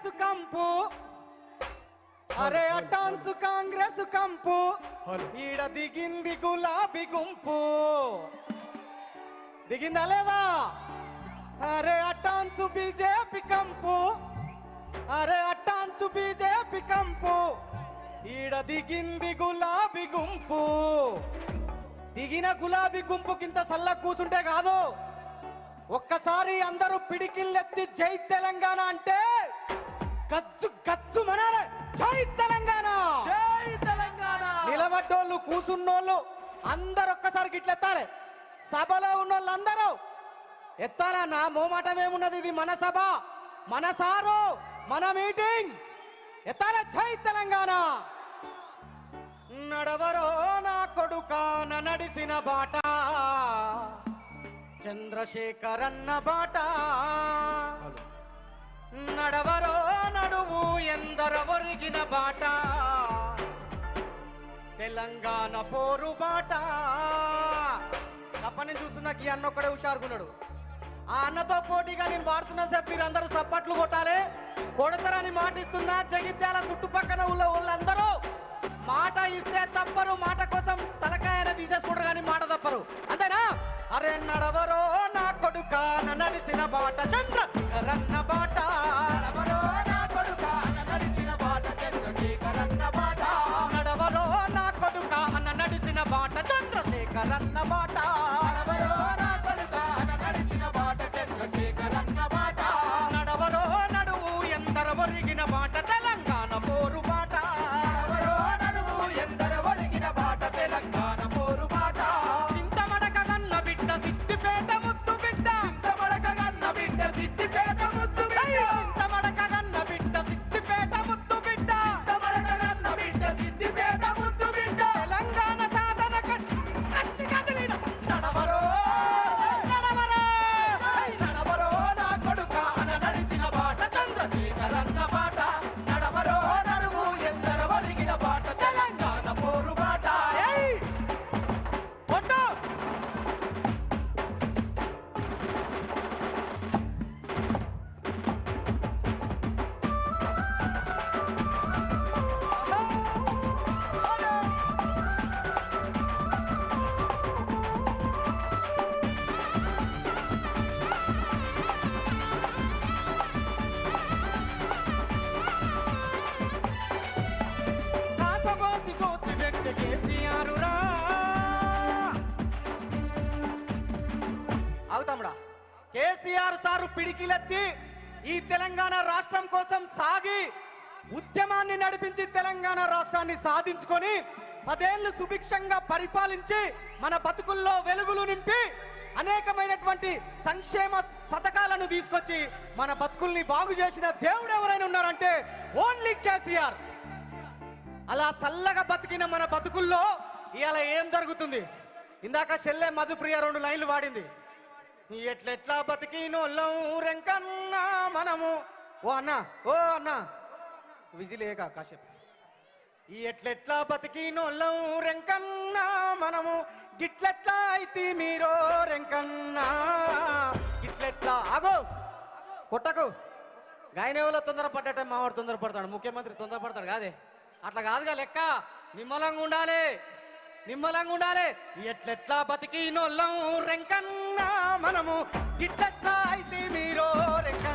కాంగ్రెస్ కంపు అరే అటాంచు కాంగ్రెస్ కంపు ఈడ దిగింది గులాబీ గుంపు దిగిందా లేదా అరే అటాంచు బీజేపీ కంపు అరే అటాంచు బీజేపీ కంపు ఈడ దిగింది గులాబీ గుంపు దిగిన గులాబీ గుంపు కింద సల్ల కూసుంటే కాదు ఒక్కసారి అందరూ పిడికిల్లెత్తి జై తెలంగాణ అంటే గచ్చు గచ్చు మనాలి జై తెలంగాణ జై తెలంగాణ నిలబడ్డోళ్ళు కూసున్నోళ్ళు అందరు ఒక్కసారి గిట్లెత్తాలి సభలో ఉన్నోళ్ళు అందరూ ఎత్తాలా నా మోమాటం ఏమున్నది ఇది మన సభ మన సారు మన మీటింగ్ ఎత్తాల జై తెలంగాణ నడవరో నా కొడుకాన నడిసిన బాట చంద్రశేఖరన్న బాట నడవరో నడువు ఎందరొరిగిన బాట తెలంగాణ పోరు బాట తప్పని చూస్తున్నా ఈ అన్న ఒక్కడే హుషారుగున్నాడు ఆ అన్నతో పోటీగా నేను వాడుతున్నా సార్ మీరు అందరూ సప్పట్లు కొట్టాలి కొడతారని మాట ఇస్తున్నా జగిత్యాల చుట్టుపక్కల వాళ్ళందరూ మాట ఇస్తే తప్పరు మాట కోసం తలకాయన తీసేసుకుంటారు కానీ మాట తప్పరు అంతేనా అరే నడవరో నా కొడుక నడిసిన బాట చంద్రశేఖరన్న బాట నడవరో నా కొడుక నడిసిన బాట చంద్రశేఖరన్న బాట నడవరో నా కొడుక నడిసిన బాట చంద్రశేఖరన్న బాట నడవరో నా కొడుక నడిసిన బాట చంద్రశేఖరన్న బాట నడవరో నడువు ఎందరు ఒరిగిన బాట తెలంగాణ పోరు బాట నడవరో నడువు ఎందరు ఒరిగిన బాట తెలంగాణ పోరు బాట చింతమడక గన్న బిడ్డ సిద్దిపేట ముద్దు బిడ్డ చింతమడక గన్న బిడ్డ సిద్దిపేట ముద్దు బిడ్డ చింతమడక గన్న బిడ్డ సిద్దిపేట ముద్దు బిడ్డ చింతమడక గన్న బిడ్డ సిద్దిపేట ముద్దు బిడ్డ తెలంగాణ సాధన కట్టి కదిలిన నడవరో నడవరో నడవరో నా కొడుక నడిసిన బాట చంద్రశేఖరన్న బాట నడవరో నడువు ఎందర ఒరిగిన బాట తెలంగాణ పోరు బాట కాసబోసి కోసి వ్యక్తి కేసీఆర్ రా అవుతాముడా కేసీఆర్ సారు పిడికిలెత్తి ఈ తెలంగాణ రాష్ట్రం కోసం సాగి ఉద్యమాన్ని నడిపించి తెలంగాణ రాష్ట్రాన్ని సాధించుకొని 10 ఏళ్లు సుభిక్షంగా పరిపాలించి మన బతుకుల్లో వెలుగులు నింపి అనేకమైనటువంటి సంక్షేమ పథకాలను తీసుకొచ్చి మన బతుకుల్ని బాగు చేసిన దేవుడు ఎవరైనా ఉన్నారంటే ఓన్లీ కేసీఆర్ అలా చల్లగా బతికిన మన బతుకుల్లో ఇవాళ ఏం జరుగుతుంది ఇందాక చెల్లె మధుప్రియ 2 లైన్లు వాడింది ఎట్లెట్లా బతికినోళ్ళం రెంకన్నా మనము ఓ అన్న విజిలేక కాసేపు ఈ ఎట్లెట్లా బతికినోళ్ళం రెంకన్నా మనము గిట్లెట్లా అయితే మీరో రెంకన్నా గిట్లెట్లా ఆగో కొట్టకు గాయనేవులో తొందరపడ్డట మావాడు తొందరపడతాడు ముఖ్యమంత్రి తొందరపడతాడు కాదే అట్లా కాదుగా లెక్క నిమ్మలంగా ఉండాలి ఎట్లెట్లా బతికినోళ్ళం రెంకన్నా మనము గిట్లెట్లా అయితే మీరో రెంకన్నా